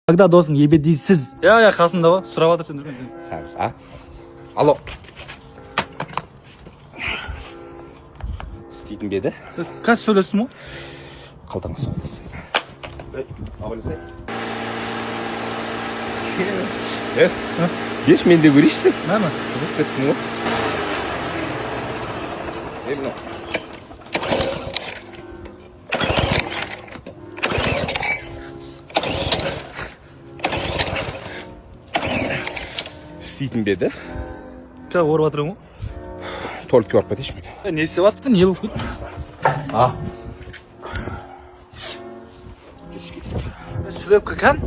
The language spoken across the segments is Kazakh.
Когда досың ебедейсіз. Я қасында ғой, сұрап жатыр сен жүрген. Сәбіз, а? Алло. Істейтін беді? Қазір сөйлестім ғой. Қалтаңа соғылсын. Абайласай. Еш менде көрейшісің? Мәмі? Қызық кеттің ғой. Мынау. Істейтін беді? Қазір орып жатырмын ғой. Толыкке барып кетейші мен. Не істеп жатсың? Не болып кетті? Шлепка кән?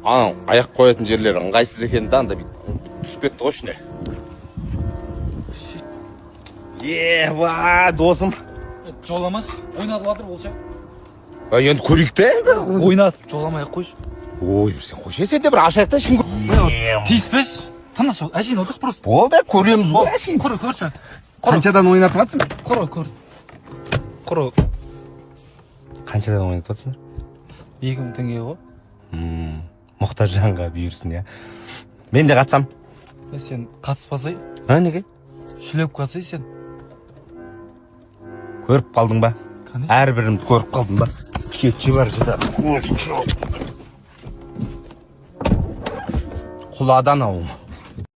Анау аяқ қоятын жерлері ыңғайсыз екен да, анда түсіп кетті ғой ішіне. Ева, досым. Жоламас. Ойнатып жатыр болса. Енді көрейік те енді. Ойнатып жоламай ақ қойшы. Ой, сен қойшы, сен де бір ашайықта ешкім Тиіспеш. Тыныш, әшейін отыршы просто. Болды, көреміз ғой әшейін. Құры, көрші. Қаншадан ойнатып жатсың? Құры. Қаншадан ойнатып жатсыңдар? 2000 теңге ғой. Мұқтаж жанға бұйырсын, я. Мен де қатсам. Сен қатыспасай. Неге? Шлепкасы сен. Көріп қалдың ба? Конечно. Әрбірімді көріп қалдың ба? Кетші бар жыда. Құладан ауым.